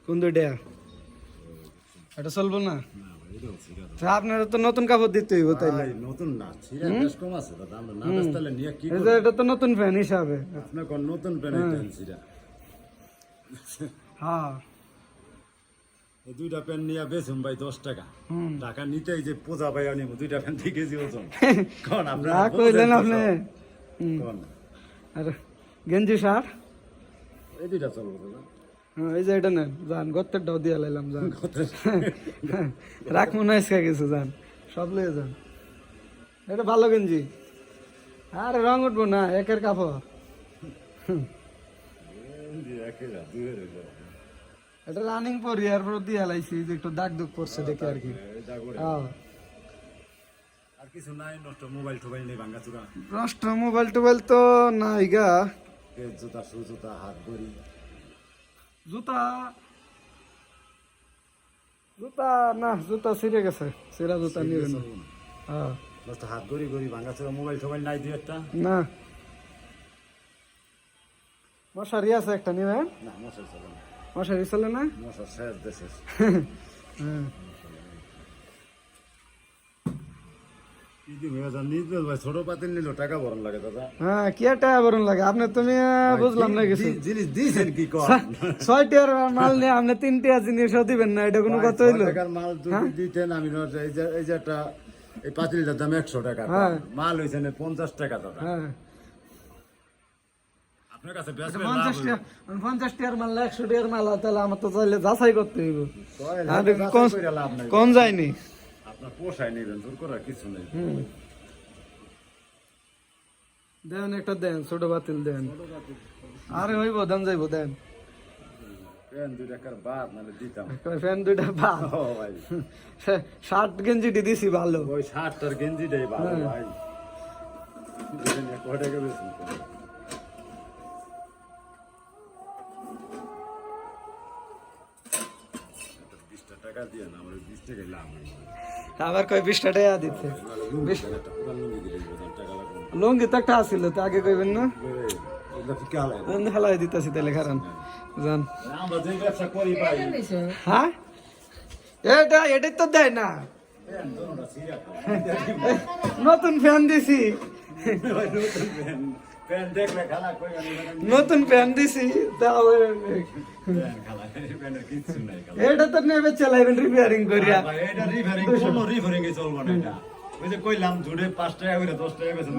কোন দুইটা এটা চলবো না? আপনারা তো নতুন কাপড় দিতে হইব তাইলে। নতুন না ছিঁড়া বেশ কম আছে দাদা, আমরা না বেচতালে নিয়ে কি এই যে এটা তো নতুন ফ্যান হিসাবে। আপনি কোন নতুন প্যান্ট আইতেন ছিঁড়া? হ্যাঁ এই দুইটা প্যান্ট নিয়ে বেচুন ভাই 10 টাকা। টাকা নিতেই যে পোজা ভাই আনি দুইটা প্যান্ট 2 কেজি ওজন। কোন আপনারা না কইলেন আপনি। কোন আর গেঞ্জি শার্ট এই দুইটা চলবো দাদা। এই যে এটা নেন, যান গত্তেরটাও দিয়ে লাইলাম, যান রাখ মনে হয় কিছু, যান সব লয়ে যান। এটা ভালো গেঞ্জি, আরে রং উঠবো না, একের কাপড়। এটা রানিং পরি আর পর দিয়ে লাইছি, যে একটু দাগ দুগ পড়ছে দেখে আর কি। আর কিছু নাই? নষ্ট মোবাইল টোবাইল নেই ভাঙ্গাচুরা? নষ্ট মোবাইল টোবাইল তো নাই গা। জুতা শু জুতা হাত ঘড়ি জুতা জুতা না, জুতা ছিঁড়ে গেছে, ছিঁড়া জুতা নিবেন না। হ্যাঁ নষ্ট হাত ঘড়ি ঘড়ি ভাঙ্গাচুরা, মোবাইল টোবাইল নাই দুই একটা? না। মশারি আছে একটা, নিবেন? না মশাই চলে না। মশারি চলে না? মশা শেষ দেশে। হ্যাঁ ছোট পাতিল নিল টাকা ভরণ লাগে দাদা। হ্যাঁ, কি একটা বরণ লাগে আপনি, তুমি বুঝলাম না কিছু। জিনিস দিয়েছেন কি কর? 6 টাকার মাল নিয়ে আপনি 3 টাকা জিনিসও দিবেন না, এটা কোনো কথা হইলো? টাকার মাল যদি দিতেন আমি এই যে একটা এই পাতিলটার দাম 100 টাকা, মাল হয়েছে 50 টাকা দাদা। হ্যাঁ আপনার কাছে বেচলে 50 টাকা, 50 টাকার মাল 100 টাকার মাল, তাহলে আমার তো চাইলে যাচাই করতে হইব। লাভ নাই, কোন যায়নি আপনার পোষায় নেবেন, জোর করার কিছু নেই। দেন একটা, দেন ছোট বাতিল দেন, আরে হইব, দেন যাইব, দেন। ফ্যান 2 টাকার বাদ নালে দিতাম। ফ্যান 2টা বাদ, ও ভাই শার্ট গেঞ্জিটি দিছি ভালো। ওই 60টার গেঞ্জিটাই ভালো ভাই। কয় টাকা বেশি? 20 টাকা দিয়ে না, আমার 20 টাকাই লাভ হয়। আবার কয় 20 টাকা দিতে? লুঙ্গি তো একটা আসছিল, তো আগে কইবেন না? হেলাই দিতেছি তাহলে, খারান যান। হ্যাঁ এটাই তো দেয় না, নতুন ফ্যান দিছি, নতুন ফ্যান দিছি, এটা তো নেবে চালাইবেন রিপেয়ারিং করিয়া। কইলাম জুড়ে 5 টাকা করে 10 টাকা বেচে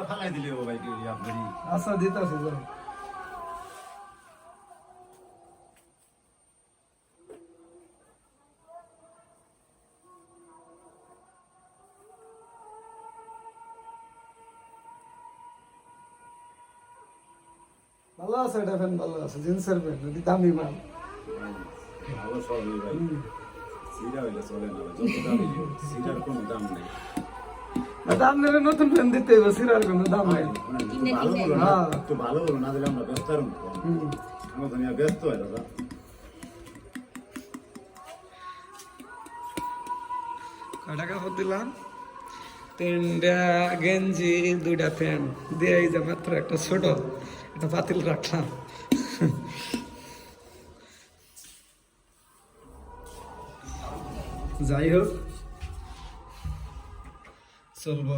ফালাই দিলে ভাই। আচ্ছা দিতেছি, যান। ভালো আছে এটা, ফ্যান ভালো আছে, জিন্সের প্যান্ট, এটি দামি মাল। ভালো সবই ভাই, সিরা হইলে চলে না, যত দামি সিরার কোনো দাম নেই। দাম নেবে, নতুন ফ্যান দিতে হবে, সিরার কোনো দাম নেই। একটু ভালো বলো না দিলে আমরা ব্যস্ত আর আমরা তো নিয়ে ব্যস্ত হয় দাদা। কয় টাকা দিলাম? 3টা গেঞ্জি, 2টা প্যান্ট দিয়ে, এই যে মাত্র একটা ছোট একটা পাতিল রাখলাম। যাই হোক, চলবো।